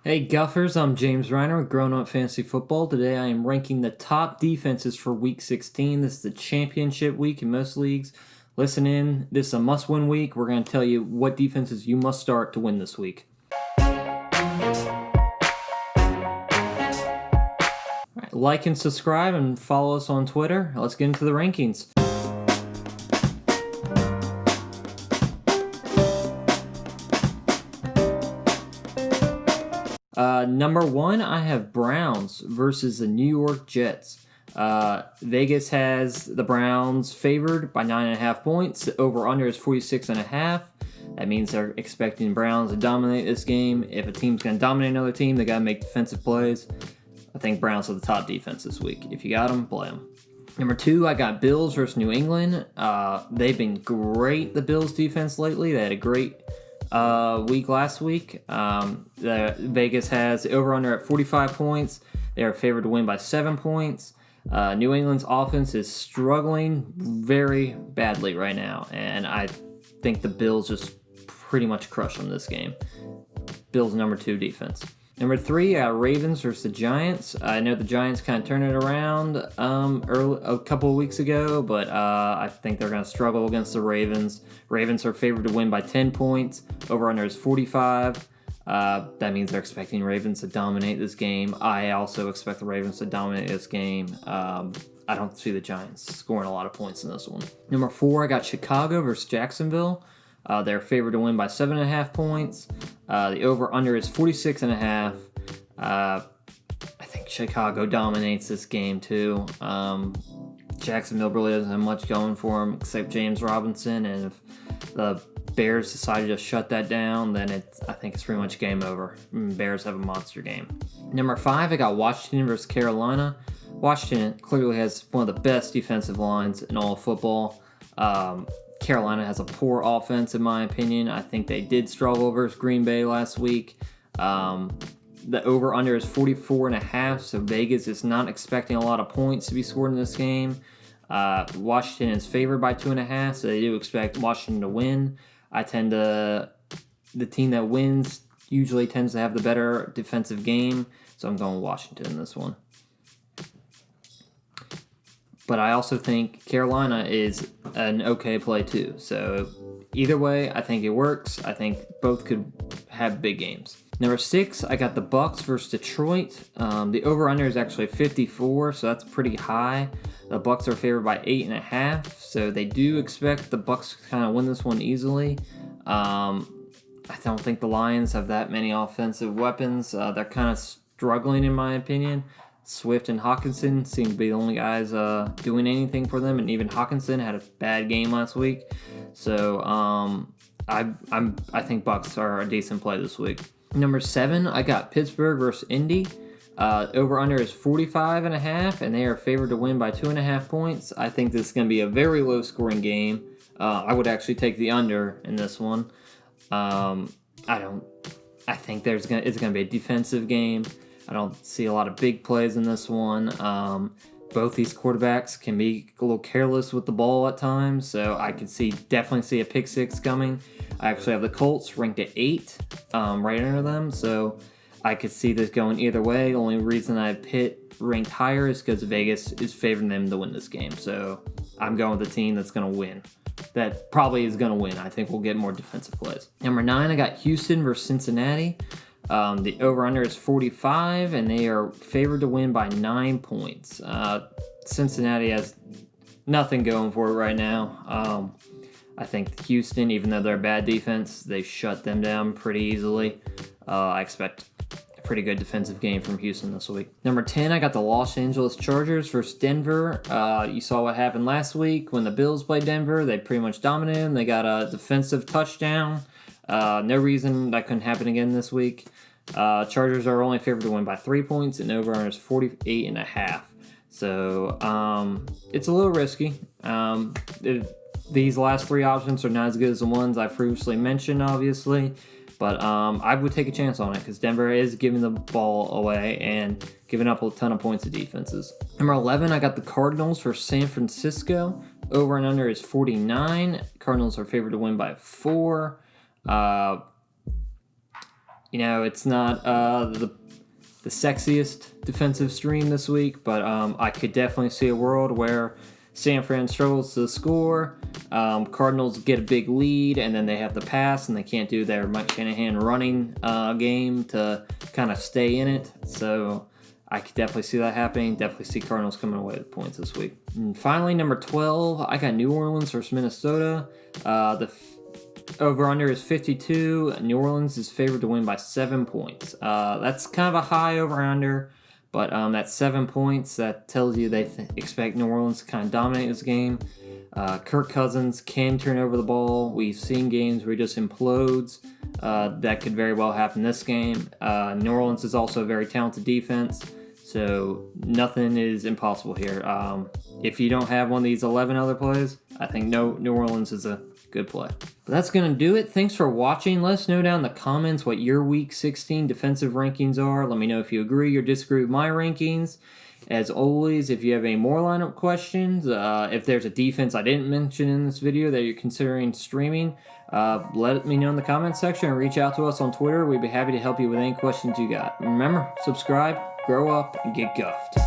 Hey Guffers, I'm James Reiner with Grown Up Fantasy Football. Today I am ranking the top defenses for Week 16. This is the championship week in most leagues. Listen in, this is a must-win week. We're going to tell you what defenses you must start to win this week. All right, like and subscribe and follow us on Twitter. Let's get into the rankings. Number one, I have Browns versus the New York Jets. Vegas has the Browns favored by 9.5 points. The over-under is 46.5. That means they're expecting Browns to dominate this game. If a team's going to dominate another team, they got to make defensive plays. I think Browns are the top defense this week. If you got them, play them. Number two, I got Bills versus New England. They've been great, the Bills defense lately. They had a great week last week. The Vegas has the over-under at 45 points. They are favored to win by 7 points. New England's offense is struggling very badly right now, and I think the Bills just pretty much crush them this game. Bills number 2 defense. Number 3, Ravens versus the Giants. I know the Giants kind of turned it around a couple of weeks ago, but I think they're going to struggle against the Ravens. Ravens are favored to win by 10 points. Over-under is 45. That means they're expecting Ravens to dominate this game. I also expect the Ravens to dominate this game. I don't see the Giants scoring a lot of points in this one. Number 4, I got Chicago versus Jacksonville. They're favored to win by 7.5 points. The over-under is 46.5. I think Chicago dominates this game too. Jacksonville really doesn't have much going for them except James Robinson, and if the Bears decide to just shut that down, then I think it's pretty much game over. Bears have a monster game. Number 5, I got Washington versus Carolina. Washington clearly has one of the best defensive lines in all of football. Carolina has a poor offense, in my opinion. I think they did struggle versus Green Bay last week. The over-under is 44.5, so Vegas is not expecting a lot of points to be scored in this game. Washington is favored by 2.5, so they do expect Washington to win. The team that wins usually tends to have the better defensive game, so I'm going Washington in this one. But I also think Carolina is an okay play too. So either way, I think it works. I think both could have big games. Number 6, I got the Bucs versus Detroit. The over-under is actually 54, so that's pretty high. The Bucs are favored by 8.5, so they do expect the Bucs to kind of win this one easily. I don't think the Lions have that many offensive weapons. They're kind of struggling, in my opinion. Swift and Hawkinson seem to be the only guys doing anything for them, and even Hawkinson had a bad game last week. So I think Bucs are a decent play this week. Number 7, I got Pittsburgh versus Indy. Over-under is 45.5, and they are favored to win by 2.5 points. I think this is going to be a very low-scoring game. I would actually take the under in this one. I think it's going to be a defensive game. I don't see a lot of big plays in this one. Both these quarterbacks can be a little careless with the ball at times, so I could definitely see a pick 6 coming. I actually have the Colts ranked at 8, right under them, so I could see this going either way. The only reason I have Pitt ranked higher is because Vegas is favoring them to win this game, so I'm going with the team that's going to win. That probably is going to win. I think we'll get more defensive plays. Number 9, I got Houston versus Cincinnati. The over-under is 45, and they are favored to win by 9 points. Cincinnati has nothing going for it right now. I think Houston, even though they're a bad defense, they shut them down pretty easily. I expect a pretty good defensive game from Houston this week. Number 10, I got the Los Angeles Chargers versus Denver. You saw what happened last week when the Bills played Denver. They pretty much dominated them. They got a defensive touchdown. No reason that couldn't happen again this week. Chargers are only favored to win by 3 points, and over-under is 48.5. So it's a little risky. These last 3 options are not as good as the ones I previously mentioned, obviously. But I would take a chance on it because Denver is giving the ball away and giving up a ton of points to defenses. Number 11, I got the Cardinals for San Francisco. Over and under is 49. Cardinals are favored to win by 4. It's not the sexiest defensive stream this week, but I could definitely see a world where San Fran struggles to score, Cardinals get a big lead, and then they have to pass, and they can't do their Mike Shanahan running game to kind of stay in it. So I could definitely see that happening. Definitely see Cardinals coming away with points this week. And finally, number 12, I got New Orleans versus Minnesota. The over-under is 52. New Orleans is favored to win by 7 points. That's kind of a high over-under, but that's 7 points. That tells you they expect New Orleans to kind of dominate this game. Kirk Cousins can turn over the ball. We've seen games where he just implodes. That could very well happen this game. New Orleans is also a very talented defense, so nothing is impossible here. If you don't have one of these 11 other plays, I think New Orleans is a good play. But that's going to do it. Thanks for watching. Let us know down in the comments what your Week 16 defensive rankings are. Let me know if you agree or disagree with my rankings. As always, if you have any more lineup questions, if there's a defense I didn't mention in this video that you're considering streaming, let me know in the comments section or reach out to us on Twitter. We'd be happy to help you with any questions you got. Remember, subscribe, grow up, and get guffed.